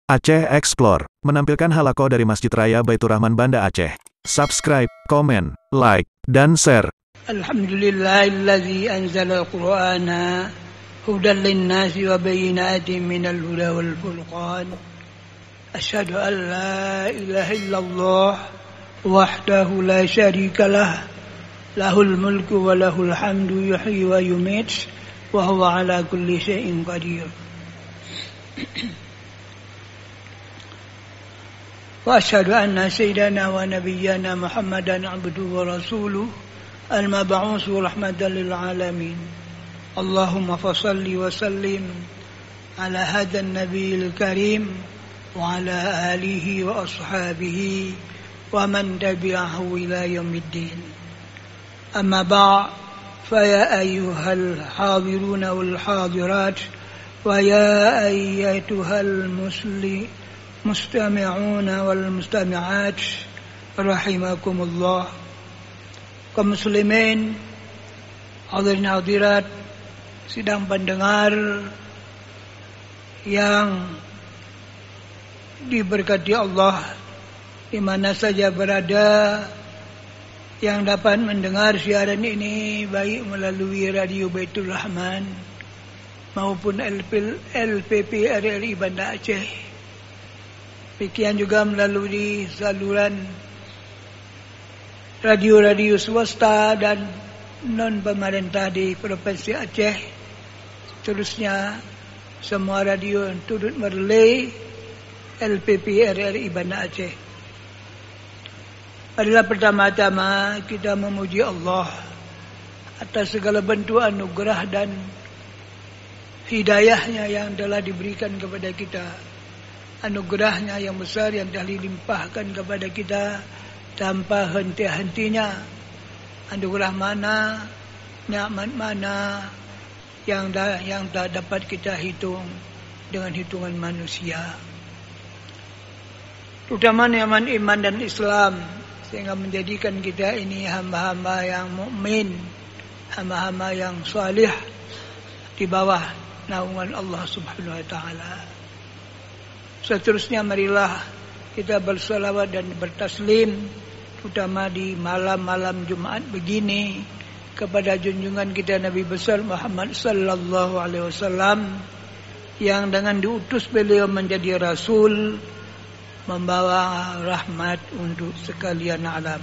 Aceh Explore menampilkan halaqah dari Masjid Raya Baitur Rahman Banda Aceh. Subscribe, komen, like, dan share. Alhamdulillahilladzi anzala al-Qur'ana hudan lin-nasi wa bayyinatin minal huda wal furqan. Asyhadu an la ilaha illallah wahdahu la syarika lah. Lahul mulku wa lahul hamdu yuhyi wa yumiit wa huwa ala kulli syai'in qadir. وأشهد أن سيدنا ونبينا محمدا عبده ورسوله المبعوث رحمة للعالمين اللهم فصل وسلم على هذا النبي الكريم وعلى آله وأصحابه ومن تبعه إلى يوم الدين أما بعد فيا أيها الحاضرون والحاضرات ويا أيتها المستمعون والمستمعات rahimakumullah. Kaum muslimin, hadirin hadirat, sidang pendengar yang diberkati Allah di mana saja berada, yang dapat mendengar siaran ini baik melalui Radio Baitur Rahman maupun LPP RRI Banda Aceh. Demikian juga melalui saluran radio-radio swasta dan non-pemerintah di Provinsi Aceh. Seterusnya, semua radio yang turut merelay LPP RRI Banda Aceh. Adalah pertama-tama kita memuji Allah atas segala bentuk anugerah dan hidayahnya yang telah diberikan kepada kita. Anugerahnya yang besar yang telah dilimpahkan kepada kita tanpa henti-hentinya. Anugerah mana, nikmat mana yang tak dapat kita hitung dengan hitungan manusia. Terutama nikmat iman dan Islam, sehingga menjadikan kita ini hamba-hamba yang mukmin, hamba-hamba yang salih di bawah naungan Allah Subhanahu wa taala. Seterusnya marilah kita bersalawat dan bertaslim, terutama di malam-malam Jumat begini, kepada junjungan kita Nabi besar Muhammad sallallahu alaihi wasallam, yang dengan diutus beliau menjadi rasul, membawa rahmat untuk sekalian alam.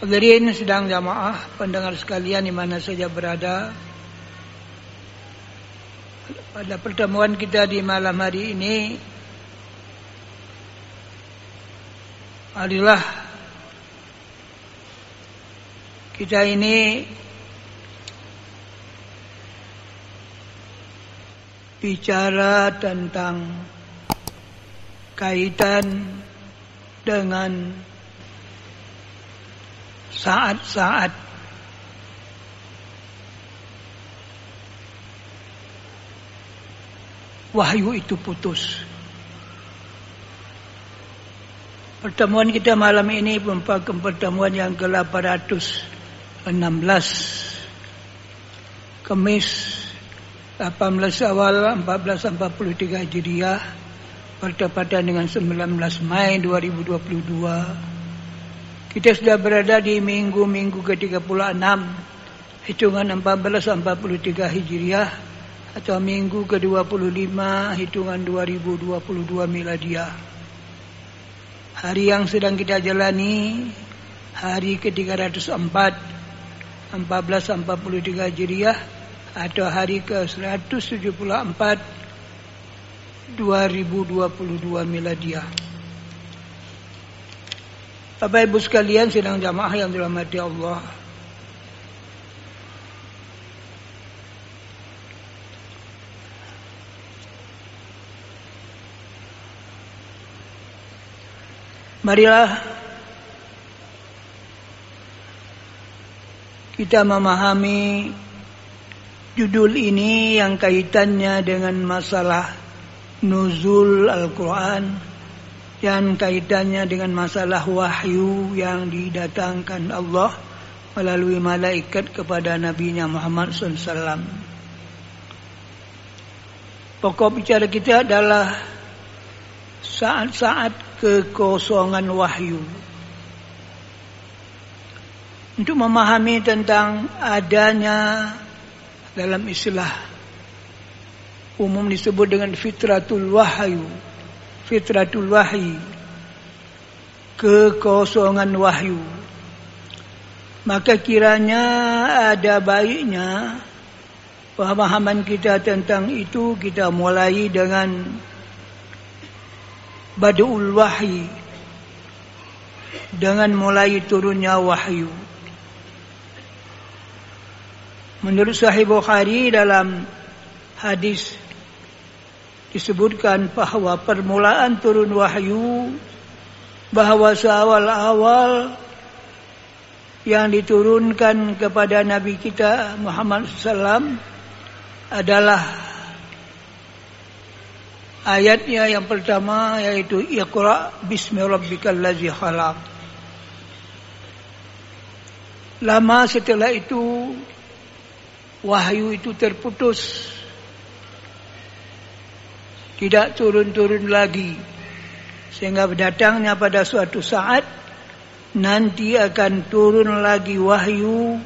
Hadirin sidang jamaah, pendengar sekalian di mana saja berada, pada pertemuan kita di malam hari ini adalah kita ini bicara tentang kaitan dengan saat-saat wahyu itu putus. Pertemuan kita malam ini merupakan pertemuan yang ke-816, Kamis 18 Awal 1443 Hijriah, bertepatan dengan 19 Mei 2022. Kita sudah berada di minggu ke-36 hitungan 1443 Hijriah, atau minggu ke-25 hitungan 2022 Miladiah. Hari yang sedang kita jalani hari ke-304 1443 Hijriah, atau hari ke-174 2022 Miladiah. Bapak Ibu sekalian sidang jamaah yang dirahmati Allah, marilah kita memahami judul ini yang kaitannya dengan masalah nuzul Al-Quran dan kaitannya dengan masalah wahyu yang didatangkan Allah melalui malaikat kepada Nabi-Nya Muhammad SAW. Pokok bicara kita adalah saat-saat kekosongan wahyu. Untuk memahami tentang adanya dalam istilah umum disebut dengan fitratul wahyu, fitratul wahyi, kekosongan wahyu. Maka kiranya ada baiknya pemahaman kita tentang itu kita mulai dengan badul wahyi, dengan mulai turunnya wahyu. Menurut Sahih Bukhari dalam hadis disebutkan bahwa permulaan turun wahyu, bahwa seawal-awal yang diturunkan kepada Nabi kita Muhammad SAW adalah ayatnya yang pertama, yaitu Iqra bismi rabbikal ladzi khalaq. Lama setelah itu wahyu itu terputus, tidak turun-turun lagi, sehingga datangnya pada suatu saat nanti akan turun lagi wahyu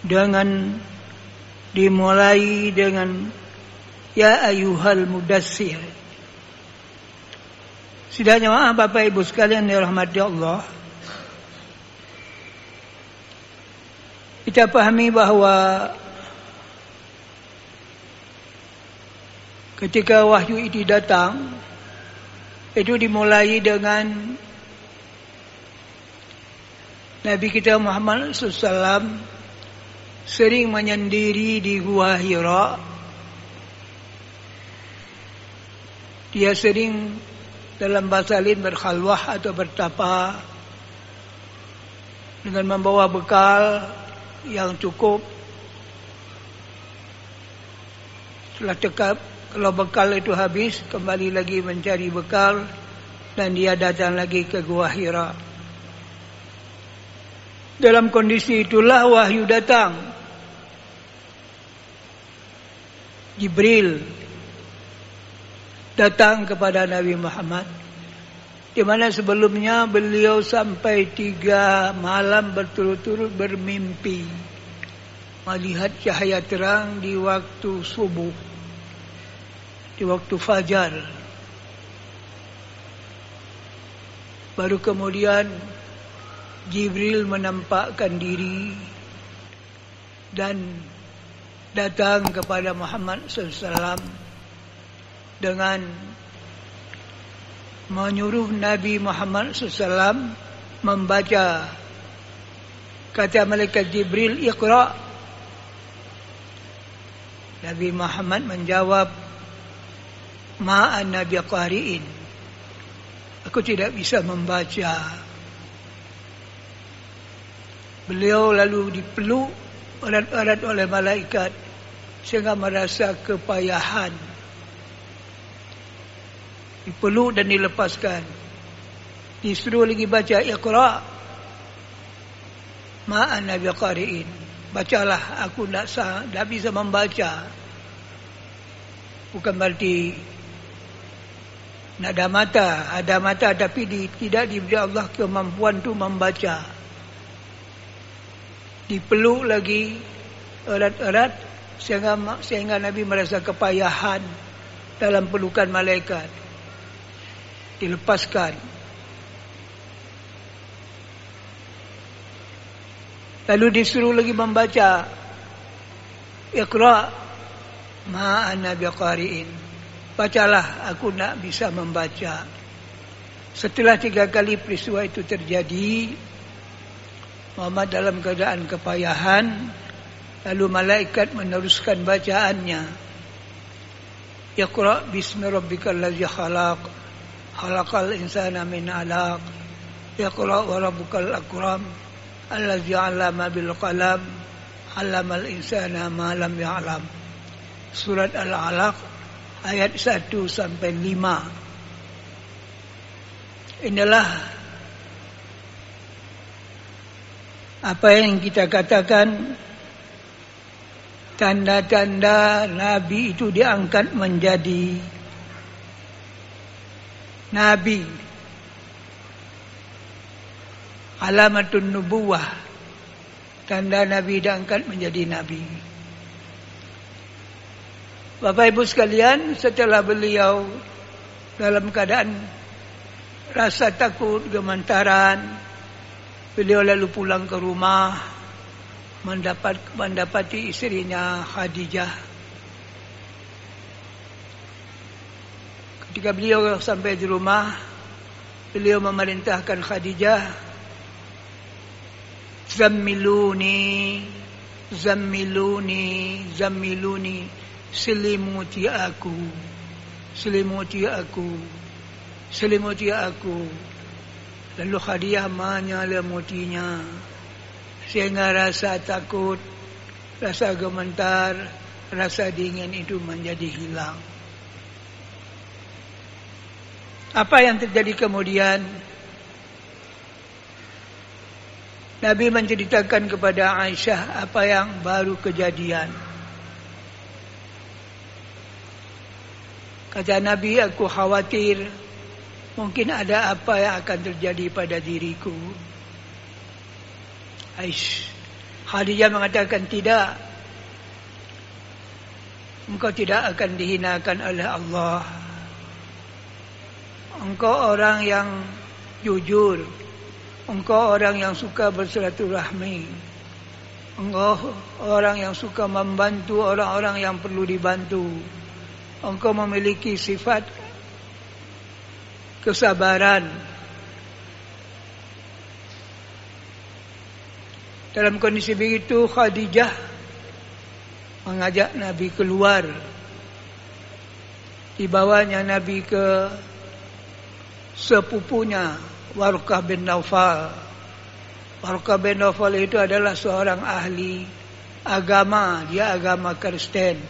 dengan dimulai dengan ya ayyuhal mudassir. Sidaknya maaf Bapak Ibu sekalian dirahmati Allah, kita pahami bahwa ketika wahyu itu datang, itu dimulai dengan Nabi kita Muhammad SAW sering menyendiri di Gua Hira. Dia sering dalam bahasa lain berkhalwah atau bertapa dengan membawa bekal yang cukup. Setelah tekap, kalau bekal itu habis, kembali lagi mencari bekal, dan dia datang lagi ke Gua Hira. Dalam kondisi itulah wahyu datang. Jibril datang kepada Nabi Muhammad, di mana sebelumnya beliau sampai 3 malam berturut-turut bermimpi melihat cahaya terang di waktu subuh, di waktu fajar. Baru kemudian Jibril menampakkan diri dan datang kepada Muhammad SAW dengan menyuruh Nabi Muhammad SAW membaca. Kata malaikat Jibril, Iqra. Nabi Muhammad menjawab, Ma ana biqari'in. Aku tidak bisa membaca. Beliau lalu dipeluk erat-erat oleh malaikat sehingga merasa kepayahan. Dipeluk dan dilepaskan. Disuruh lagi baca Iqra. Ma ana biqari'in. Bacalah, aku tidak bisa membaca. Bukan berarti ada mata tapi tidak diberi Allah kemampuan untuk membaca. Dipeluk lagi erat-erat sehingga Nabi merasa kepayahan dalam pelukan malaikat. Dilepaskan. Lalu disuruh lagi membaca Iqra ma ana biqari'in. Bacalah, aku tak bisa membaca. Setelah 3 kali peristiwa itu terjadi, Muhammad dalam keadaan kepayahan, lalu malaikat meneruskan bacaannya. Iqra bismi rabbikal ladzi khalaq, khalaqal insana min 'alaq, Iqra wa rabbukal akram, alladzi 'allama bil qalam, 'allamal insana ma lam ya'lam. Surat Al-Alaq ayat 1 sampai 5. Inilah apa yang kita katakan tanda-tanda Nabi itu diangkat menjadi Nabi. Alamatun nubuwah, tanda Nabi diangkat menjadi Nabi. Bapak Ibu sekalian, setelah beliau dalam keadaan rasa takut, gemetaran, beliau lalu pulang ke rumah, mendapati istrinya Khadijah. Ketika beliau sampai di rumah, beliau memerintahkan Khadijah, Zammiluni, zammiluni, zammiluni, selimuti aku, selimuti aku, selimuti aku. Lalu Khadijah menyelimutinya, sehingga rasa takut, rasa gemetar, rasa dingin itu menjadi hilang. Apa yang terjadi kemudian? Nabi menceritakan kepada Aisyah apa yang baru kejadian. Kata Nabi, aku khawatir mungkin ada apa yang akan terjadi pada diriku. Khadijah mengatakan, tidak. Engkau tidak akan dihinakan oleh Allah. Engkau orang yang jujur. Engkau orang yang suka bersilaturahmi. Engkau orang yang suka membantu orang-orang yang perlu dibantu. Engkau memiliki sifat kesabaran. Dalam kondisi begitu, Khadijah mengajak Nabi keluar. Dibawanya Nabi ke sepupunya, Warqah bin Naufal. Warqah bin Naufal itu adalah seorang ahli agama. Dia agama Kristen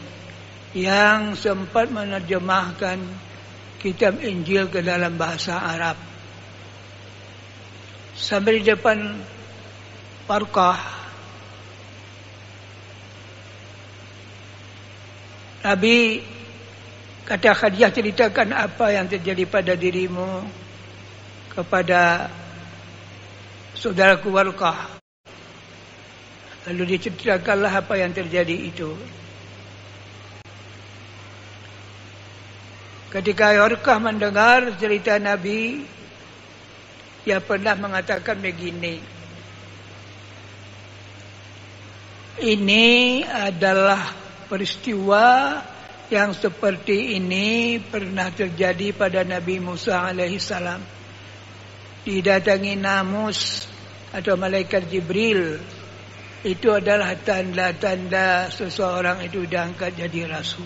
yang sempat menerjemahkan kitab Injil ke dalam bahasa Arab. Sampai di depan Warqah, Nabi kata Khadijah, ceritakan apa yang terjadi pada dirimu kepada saudaraku Warqah. Lalu diceritakanlah apa yang terjadi itu. Ketika Warqah mendengar cerita Nabi, dia pernah mengatakan begini, ini adalah peristiwa yang seperti ini pernah terjadi pada Nabi Musa alaihissalam. Didatangi namus atau malaikat Jibril. Itu adalah tanda-tanda seseorang itu diangkat jadi rasul.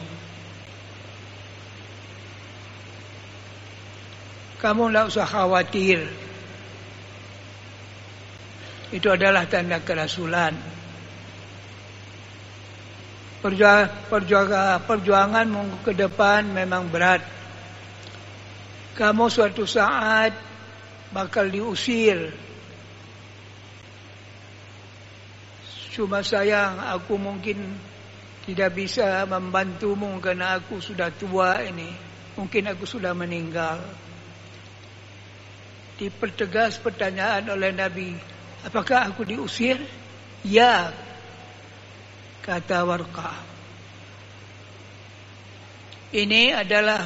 Kamu tidak usah khawatir. Itu adalah tanda kerasulan. Perjuanganmu ke depan memang berat. Kamu suatu saat bakal diusir. Cuma sayang, aku mungkin tidak bisa membantumu karena aku sudah tua ini. Mungkin aku sudah meninggal. Dipertegas pertanyaan oleh Nabi, apakah aku diusir? Ya, kata Warqah. Ini adalah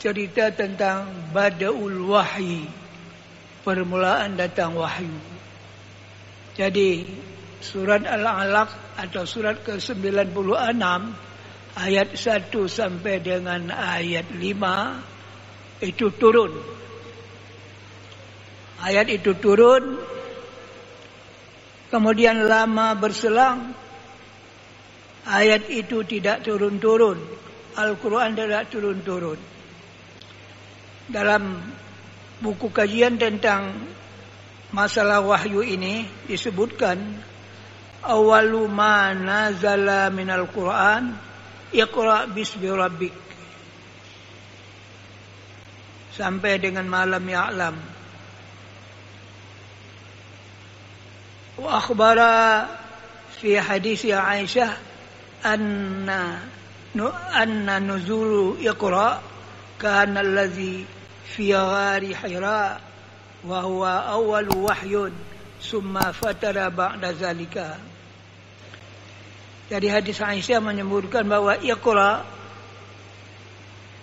cerita tentang Bada'ul Wahyi, permulaan datang wahyu. Jadi surat Al-Alaq atau surat ke-96 ayat 1 sampai dengan ayat 5 itu turun. Ayat itu turun, kemudian lama berselang, ayat itu tidak turun-turun. Al-Quran tidak turun-turun. Dalam buku kajian tentang masalah wahyu ini disebutkan, awalu ma nazala minal Quran iqra bismi rabbik, sampai dengan malam ya'lam. Wa akhbara fi hadis Aisyah anna nuzulu Iqra kana allazi fi ghari Hira wa huwa awwalu wahyun summa fatara ba'da zalika. Dari hadis Aisyah menyebutkan bahwa Iqra,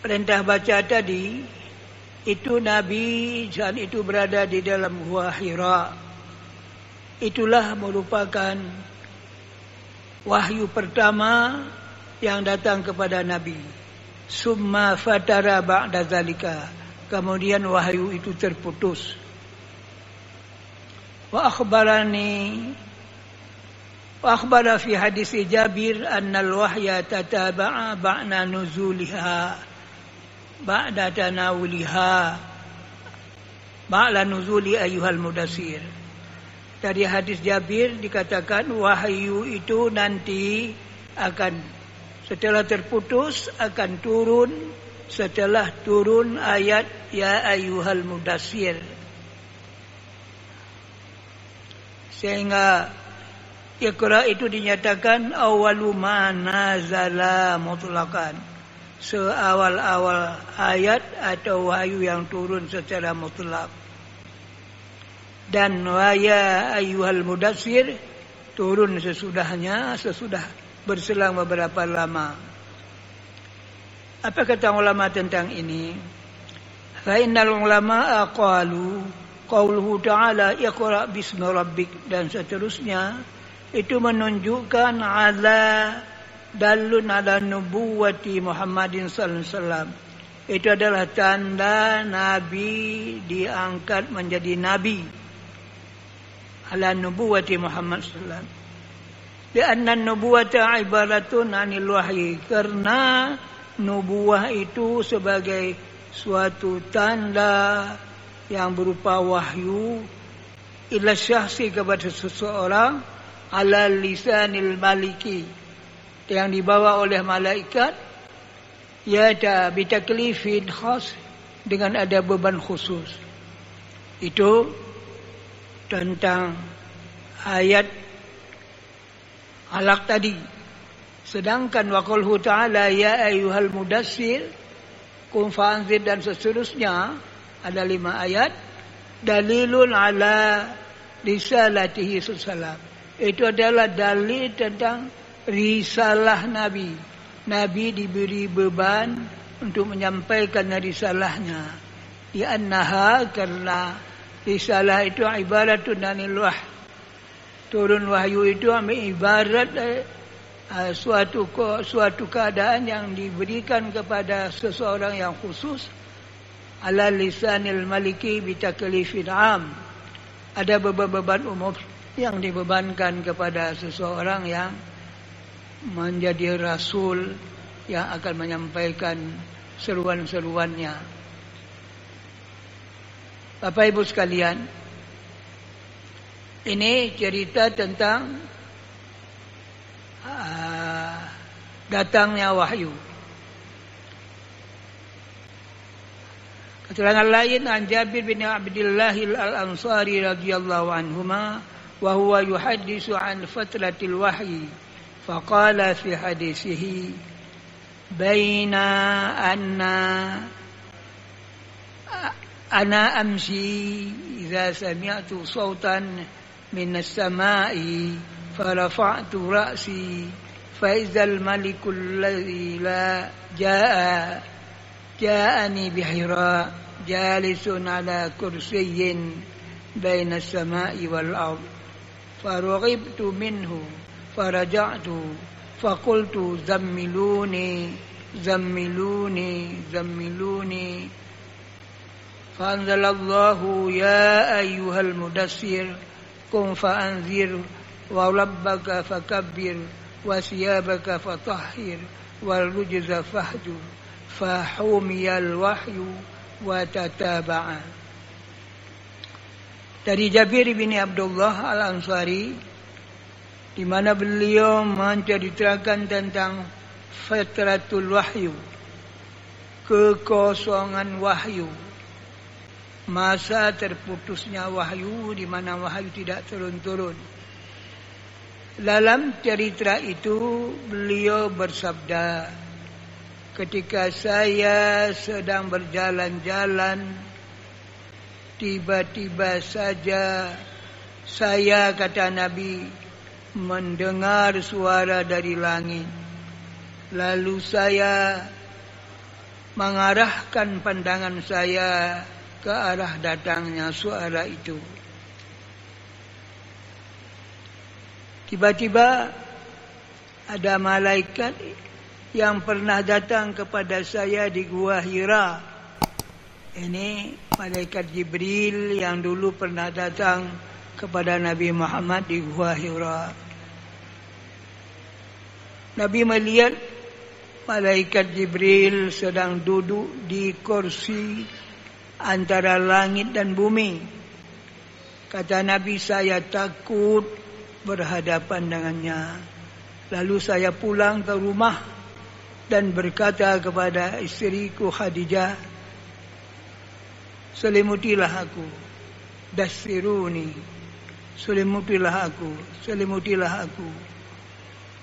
perintah baca tadi, itu Nabi saat itu berada di dalam gua Hira. Itulah merupakan wahyu pertama yang datang kepada Nabi. Summa fatara ba'da zalika. Kemudian wahyu itu terputus. Wa akhbara fi hadis Jabir anna al-wahya tataba'a ba'na nuzuliha ba'da tanawuliha ba'la nuzuli ayyuhal mudassir. Dari hadis Jabir dikatakan wahyu itu nanti akan setelah terputus akan turun setelah turun ayat ya ayyuhal mudassir. Sehingga Iqra itu dinyatakan awalu ma nazala mutlaqan, seawal-awal ayat atau wahyu yang turun secara mutlak. Dan wa ya ayyuhal mudassir turun sesudahnya, sesudah berselang beberapa lama. Apa kata ulama tentang ini? Fa innal ulama aqalu qauluhu ta'ala iqra bismi rabbik dan seterusnya itu menunjukkan dalun ala nubuwati Muhammadin sallallahu alaihi wasallam. Itu adalah tanda Nabi diangkat menjadi Nabi. Ala nubuwati Muhammad sallallahu alaihi wasallam. Karena nubuwata ibaratun anil wahyi. Karena nubuwah itu sebagai suatu tanda yang berupa wahyu ila syahsi kepada seseorang ala lisanil maliki yang dibawa oleh malaikat yada bitaklifin khas dengan ada beban khusus. Itu tentang ayat alaq tadi. Sedangkan waqalhu ta'ala ya ayyuhal mudassir qum fa'anzir dan seterusnya ada 5 ayat dalilun ala risalatihi sallallahu. Itu adalah dalil tentang risalah Nabi. Nabi diberi beban untuk menyampaikan risalahnya. Di annaha karena risalah itu ibaratun anil wah. Turun wahyu itu ibarat suatu keadaan yang diberikan kepada seseorang yang khusus ala lisanil maliki bitaklifin am. Ada beban umum yang dibebankan kepada seseorang yang menjadi rasul yang akan menyampaikan seruan-seruannya. Bapak Ibu sekalian, ini cerita tentang datangnya wahyu. Keterangan lain an Jabir bin Abdullah al-Ansari radhiyallahu anhuma wa huwa yuhaddisu an fatratil wahyi faqala fi hadisihi baina ana amshi idza sami'tu sawtan min as-sama'i farafa'tu ra'si fa idzal malikul ladzi la ja'ani bihira jalisun ala kursiyyin baina as-sama'i wal ardh faragibtu minhu faraja'tu faqultu zammiluni fanzalallahu ya ayyuhal mudassir qum fa'anzir wa rabbaka fakabbir wa siyabaka fatahhir wal rujza fahjur fahumiyal wahyu wa tataba'a. Dari Jabir bin Abdullah al-Ansari, di mana beliau menceritakan tentang fatratul wahyu, kekosongan wahyu, masa terputusnya wahyu di mana wahyu tidak turun-turun. Dalam cerita itu beliau bersabda, ketika saya sedang berjalan-jalan, tiba-tiba saja saya, kata Nabi, mendengar suara dari langit. Lalu saya mengarahkan pandangan saya ke arah datangnya suara itu. Tiba-tiba ada malaikat yang pernah datang kepada saya di Gua Hira. Ini malaikat Jibril yang dulu pernah datang kepada Nabi Muhammad di Gua Hira. Nabi melihat malaikat Jibril sedang duduk di kursi antara langit dan bumi. Kata Nabi, saya takut berhadapan dengannya. Lalu saya pulang ke rumah dan berkata kepada istriku Khadijah, selimutilah aku, dassiruni, selimutilah aku.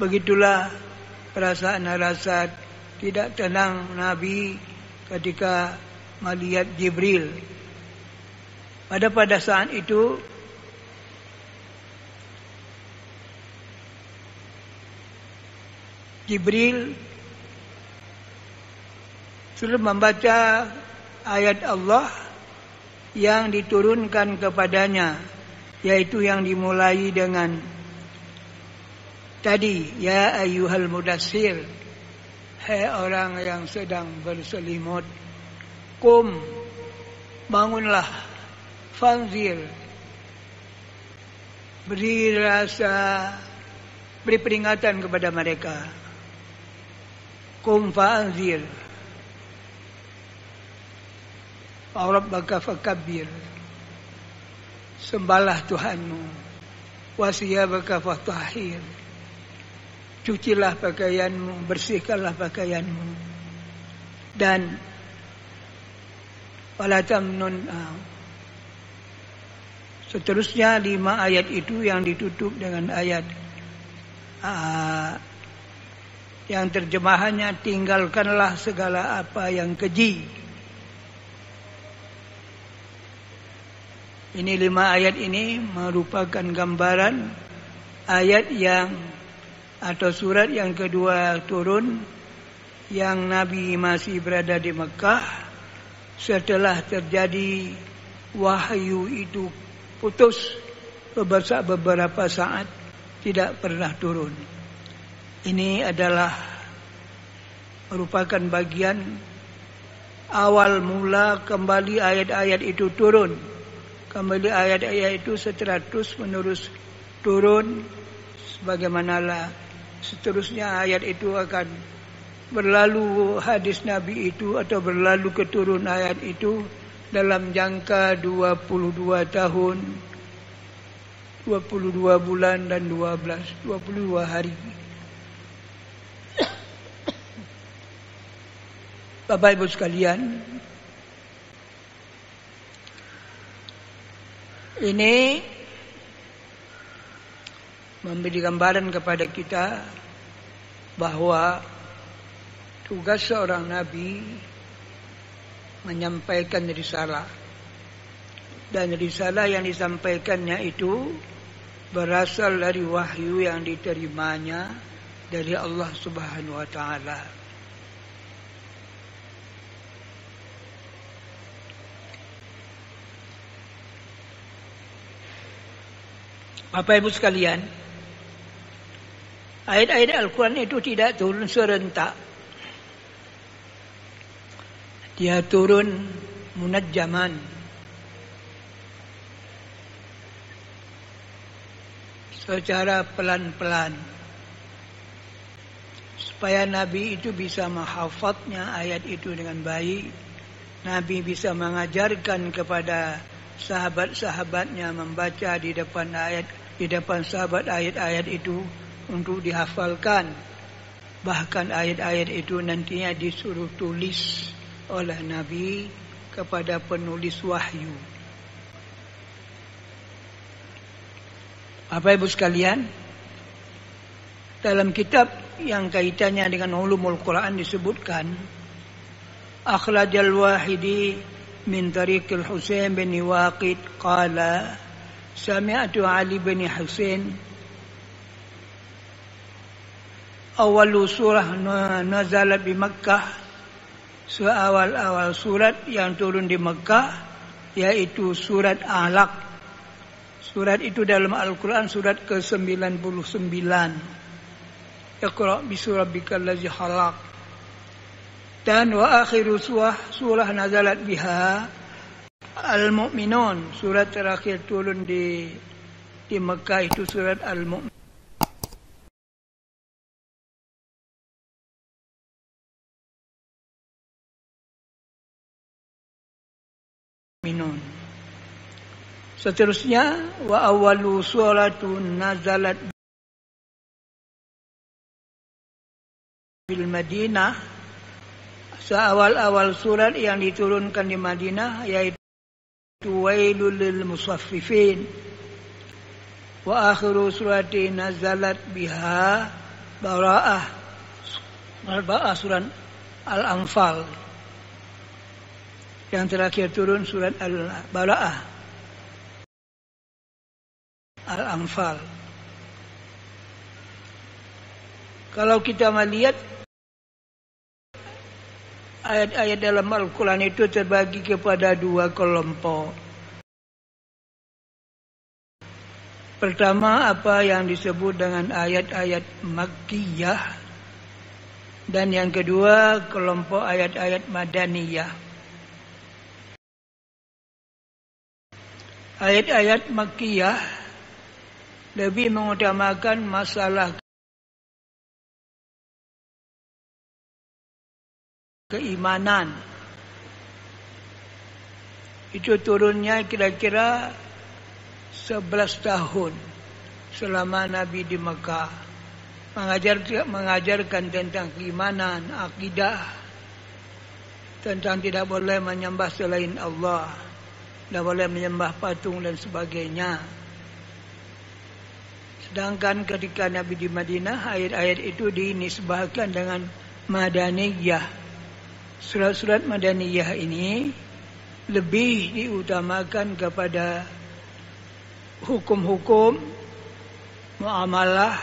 Begitulah perasaan tidak tenang Nabi ketika melihat Jibril. Pada saat itu Jibril sudah membaca ayat Allah yang diturunkan kepadanya, yaitu yang dimulai dengan tadi, ya ayyuhal mudassir, hai orang yang sedang berselimut, kum, bangunlah, fanzir, beri peringatan kepada mereka. Qum fa'anzir, Rabbaka fakabbir, sembahlah Tuhanmu, wasiyabaka fatahhir, cucilah pakaianmu, bersihkanlah pakaianmu, dan wala tamnun. Seterusnya 5 ayat itu yang ditutup dengan ayat yang terjemahannya, tinggalkanlah segala apa yang keji. Ini 5 ayat ini merupakan gambaran ayat yang atau surat yang kedua turun yang Nabi masih berada di Mekah setelah terjadi wahyu itu putus beberapa saat tidak pernah turun. Ini adalah merupakan bagian awal mula kembali ayat-ayat itu turun. Kembali ayat-ayat itu terus menerus turun, sebagaimana seterusnya ayat itu akan berlalu hadis Nabi itu atau berlalu keturun ayat itu dalam jangka 22 tahun, 22 bulan dan 22 hari. Bapak Ibu sekalian, ini memberi gambaran kepada kita bahwa tugas seorang nabi menyampaikan risalah, dan risalah yang disampaikannya itu berasal dari wahyu yang diterimanya dari Allah Subhanahu wa taala. Bapak Ibu sekalian, ayat-ayat Al-Quran itu tidak turun serentak. Dia turun munajjaman. Secara pelan-pelan. Supaya Nabi itu bisa menghafadznya ayat itu dengan baik. Nabi bisa mengajarkan kepada sahabat-sahabatnya membaca di depan sahabat ayat-ayat itu untuk dihafalkan. Bahkan ayat-ayat itu nantinya disuruh tulis oleh Nabi kepada penulis wahyu. Bapak Ibu sekalian, Dalam kitab yang kaitannya dengan ulumul Quran disebutkan, akhrajal Wahidi min tariqil Husain bin Waqid qala sami'tu Ali bin Husain awalu surah nazalat di Makkah, seawal-awal surat yang turun di Makkah yaitu surat Alaq. Surat itu dalam Al-Quran surat ke-99. Iqra bismi rabbikal ladzi khalaq. Dan wa akhiru surah nazalat biha Al-Mu'minun. Surat terakhir turun di Mekah itu surat Al-Mu'minun. Seterusnya wa awwalu suratun nazalat bil Madinah, seawal-awal surat yang diturunkan di Madinah yaitu wailul lil musaffifin. Wa akhiru surati nazalat biha Bara'ah. Bara'ah surat Al-Anfal. Yang terakhir turun surat Al-Bara'ah. Al-Anfal. Kalau kita melihat ayat-ayat dalam Al-Quran itu terbagi kepada dua kelompok. Pertama, apa yang disebut dengan ayat-ayat Makkiyah, dan yang kedua kelompok ayat-ayat Madaniyah. Ayat-ayat Makkiyah lebih mengutamakan masalah keimanan. Itu turunnya kira-kira 11 tahun selama Nabi di Mekah, mengajarkan tentang keimanan, akidah, tentang tidak boleh menyembah selain Allah, tidak boleh menyembah patung dan sebagainya. Sedangkan ketika Nabi di Madinah, ayat-ayat itu dinisbahkan dengan Madaniyah. Surat-surat Madaniyah ini lebih diutamakan kepada hukum-hukum, muamalah,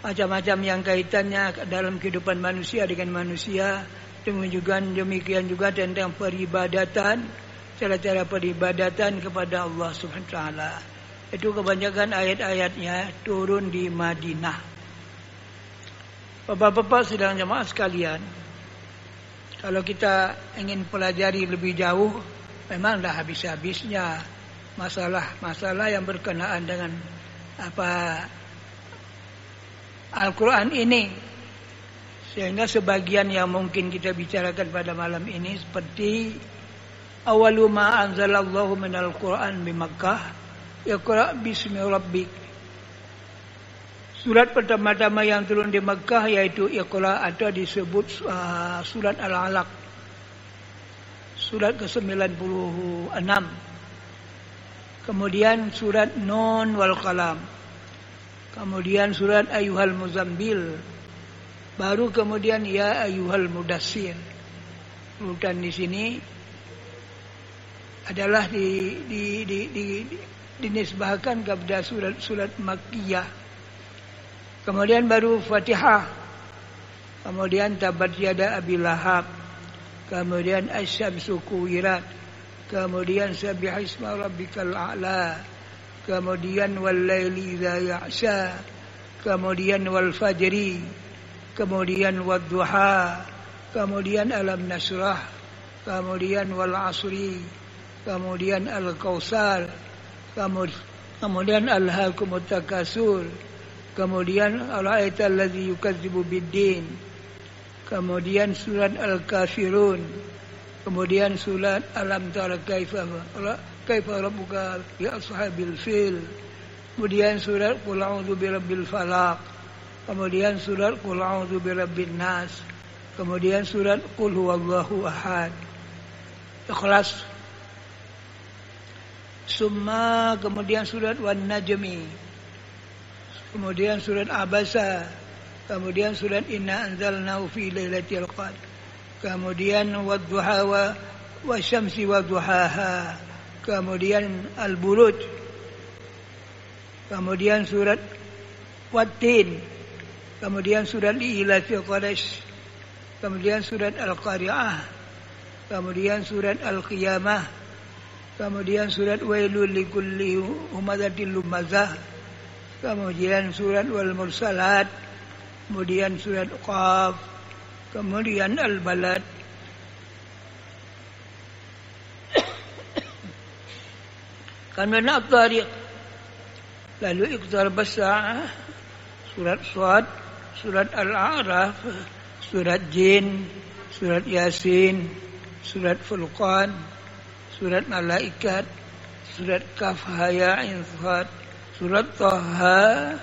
macam-macam yang kaitannya dalam kehidupan manusia dengan manusia. Demikian juga tentang peribadatan, cara-cara peribadatan kepada Allah Subhanahu wa taala. Itu kebanyakan ayat-ayatnya turun di Madinah. Bapak-bapak sedang jemaah sekalian, kalau kita ingin pelajari lebih jauh, memang dah habis-habisnya masalah-masalah yang berkenaan dengan Al-Quran ini. Sehingga sebagian yang mungkin kita bicarakan pada malam ini seperti awalu ma anzalallahu minal Quran bi Makkah, Iqra bismi rabbik. Surat pertama-tama yang turun di Makkah yaitu Iqra, atau disebut surat Al-Alaq. Surat ke-96. Kemudian surat Nun wal Qalam. Kemudian surat Ayyuhal Muzambil. Baru kemudian ya Ayyuhal Mudassir. Urutan di sini adalah dinisbahkan kepada surat-surat Makkiyah. Kemudian baru Fatihah. Kemudian Tabat Yada Abi Lahab. Kemudian Asy-Syamsu Kuwirat. Kemudian Sabbihisma Rabbikal A'la. Kemudian Wal Laili Idza Ya'sha. Kemudian Wal Fajri. Kemudian Wad Duha. Kemudian Alam Nasrah. Kemudian Wal Asri. Kemudian Al-Kautsar. Kemudian Alhaakumut Takasur. Kemudian Ara'aital ladzi yukadzibu biddin. Kemudian surat Al-Kafirun. Kemudian surat Alam Tara Kaifa Rabbuka bi Ashabil Fil. Kemudian surat Qul A'udzu Birabbil Falaq. Kemudian surat Qul A'udzu Birabbin Nas. Kemudian surat Qul Huwallahu Ahad. Ikhlas. Summa, kemudian surat Wan Najmi. Kemudian surat Abasa. kemudian surat Inna anzalnahu fi lailatul qadr, kemudian wadduha wa syamsi wa duhaha, kemudian al-buruj, kemudian surat Wattin, kemudian surat Ilafi Quraisy, kemudian surat Al-Qari'ah, kemudian surat Al-Qiyamah, kemudian surat Wailul likulli humazatil lumazah, kemudian surat Wal Mursalat, kemudian surat Qaf, kemudian Al-Balad, kemudian At-Tariq, lalu Iqtarabas Sa'ah, surat Shad, surat Al-A'raf, surat Jin, surat Yasin, surat Furqan, surat Malaikat, surat Kaf Ya Ain Sad, surat Taha,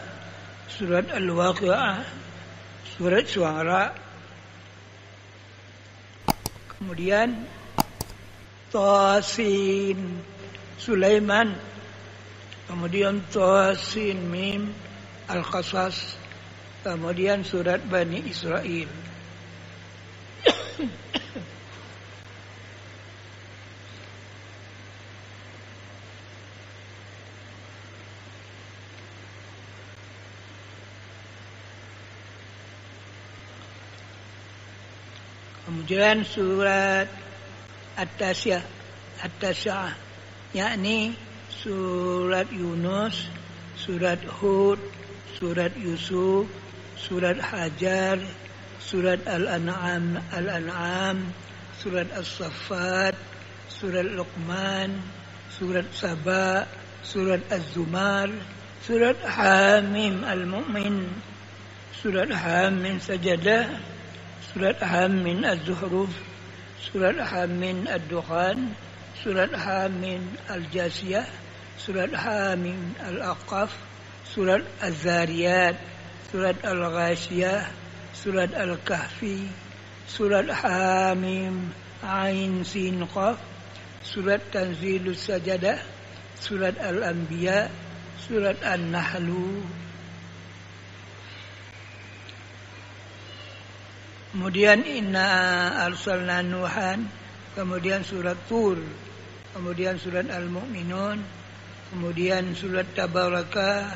surat Al-Waqi'ah, surat Syu'ara, kemudian Tasin, Sulaiman, kemudian Tasin Mim, Al-Qasas, kemudian surat Bani Israel. Kemudian surat At-Tasyah, yakni surat Yunus, surat Hud, surat Yusuf, surat Hajar, surat Al-An'am, surat As-Saffat, surat Luqman, surat Saba, surat Az-Zumar, surat Hamim Al-Mu'min, surat Hamim Sajadah, surat Hamim Az-Zuhruf, surat Hamim Ad-Dukhan, surat Hamim Al-Jasiyah, surat Hamim Al-Aqaf, surat Az-Zariyat, surat Al-Ghashiyah, surat Al-Kahfi, surat Hamim Ain Sin Qaf, surat Tanzilus Sajadah, surat Al-Anbiya, surat An-Nahlu. Kemudian Inna Arsalna Nuhan, kemudian surat Tur, kemudian surat Al-Mu'minun, kemudian surat Tabaraka,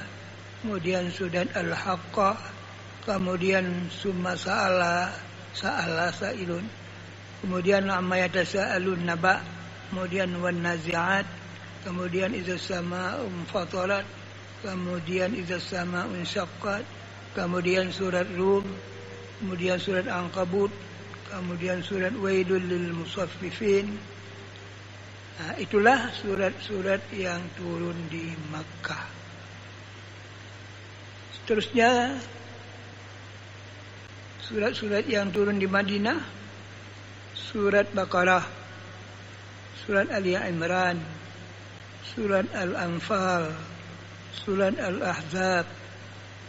kemudian surat Al-Haqqah, kemudian Summa Sa'ala Sa'ilun, kemudian Amma Yatasa'alun Naba, kemudian Wan Nazi'at, kemudian Idza Sama'un Fatarat, kemudian Idza Sama'un Syaqqat, kemudian surat Rum, kemudian surat Ankabut, kemudian surat Wailul lil Musaffifin. Nah, itulah surat-surat yang turun di Makkah. Seterusnya surat-surat yang turun di Madinah, surat Baqarah, surat Ali Imran, surat Al-Anfal, surat Al-Ahzab,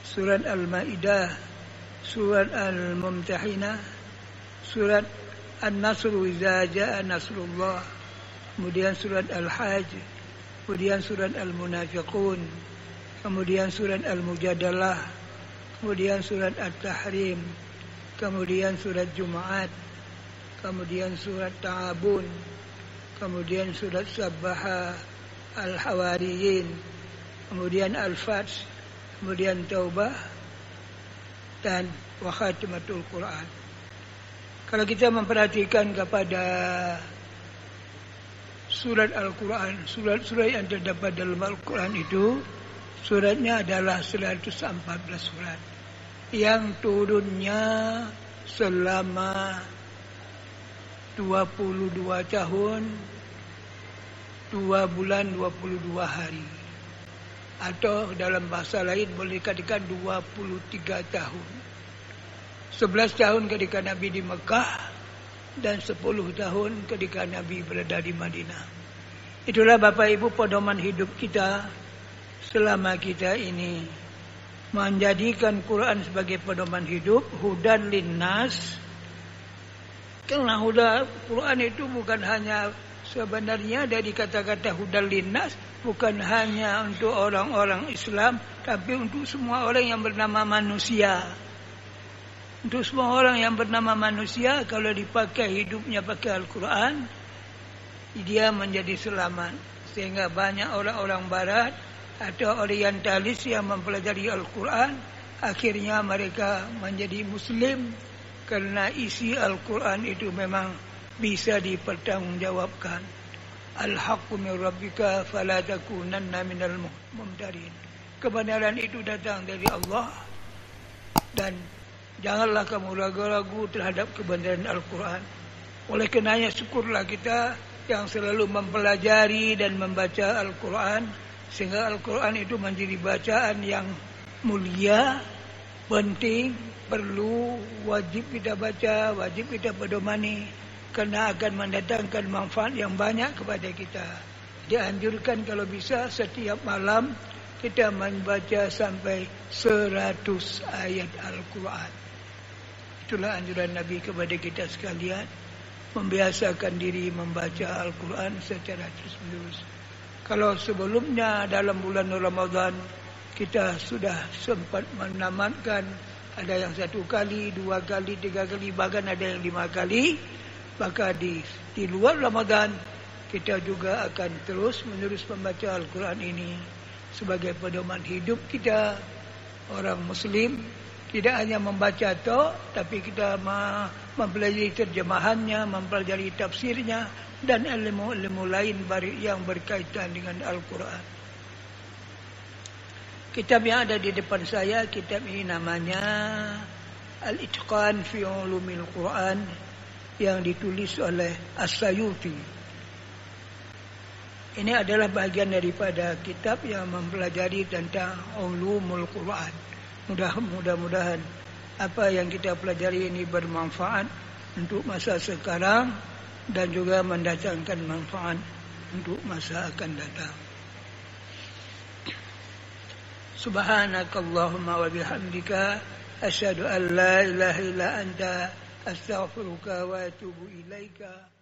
surat Al-Maidah, surat Al-Mumtahinah, surat An-Nasr Idza Jaa Nasrullah, kemudian surat Al-Hajj, kemudian surat Al-Munafiqun, kemudian surat Al-Mujadalah, kemudian surat At-Tahrim, kemudian surat Jumaat, kemudian surat Ta'abun, kemudian surat Sabbaha, Al-Hawariyin, kemudian Al-Fath, kemudian Taubah, dan wa khatimatul Quran. Kalau kita memperhatikan kepada surat Al-Quran, surat-surat yang terdapat dalam Al-Quran itu, suratnya adalah 114 surat yang turunnya selama 22 tahun 2 bulan 22 hari, atau dalam bahasa lain boleh dikatakan 23 tahun. 11 tahun ketika Nabi di Mekah dan 10 tahun ketika Nabi berada di Madinah. Itulah Bapak Ibu pedoman hidup kita selama kita ini menjadikan Quran sebagai pedoman hidup, hudan linnas. Karena Quran itu bukan hanya sebenarnya dari kata-kata hudan linnas, bukan hanya untuk orang-orang Islam, tapi untuk semua orang yang bernama manusia. Untuk semua orang yang bernama manusia, kalau dipakai hidupnya pakai Al-Quran, dia menjadi selamat. Sehingga banyak orang-orang barat atau orientalis yang mempelajari Al-Quran, akhirnya mereka menjadi Muslim kerana isi Al-Quran itu memang bisa dipertanggungjawabkan. Al-haqqu min rabbika fala takunanna minal mumtarin. Kebenaran itu datang dari Allah dan janganlah kamu ragu-ragu terhadap kebenaran Al-Quran. Oleh karenanya syukurlah kita yang selalu mempelajari dan membaca Al-Quran, sehingga Al-Quran itu menjadi bacaan yang mulia, penting, perlu, wajib kita baca, wajib kita pedomani, kerana akan mendatangkan manfaat yang banyak kepada kita. Dianjurkan kalau bisa setiap malam kita membaca sampai 100 ayat Al-Quran. Itulah anjuran Nabi kepada kita sekalian, membiasakan diri membaca Al-Quran secara terus-menerus. Kalau sebelumnya dalam bulan Ramadan kita sudah sempat menamatkan, ada yang 1 kali, 2 kali, 3 kali, bahkan ada yang 5 kali, maka di luar Ramadan kita juga akan terus-menerus membaca Al-Quran ini sebagai pedoman hidup kita. Orang Muslim tidak hanya membaca tapi kita mempelajari terjemahannya, mempelajari tafsirnya dan ilmu-ilmu lain yang berkaitan dengan Al-Quran. Kitab yang ada di depan saya, kitab ini namanya Al-Itqan fi Ulumil Quran, yang ditulis oleh As-Sayuti. Ini adalah bahagian daripada kitab yang mempelajari tentang Ulumul Quran. Mudah-mudahan apa yang kita pelajari ini bermanfaat untuk masa sekarang dan juga mendatangkan manfaat untuk masa akan datang. Subhanakallahumma wa bihamdika asyhadu an la ilaha illa anta astaghfiruka wa atubu ilaika.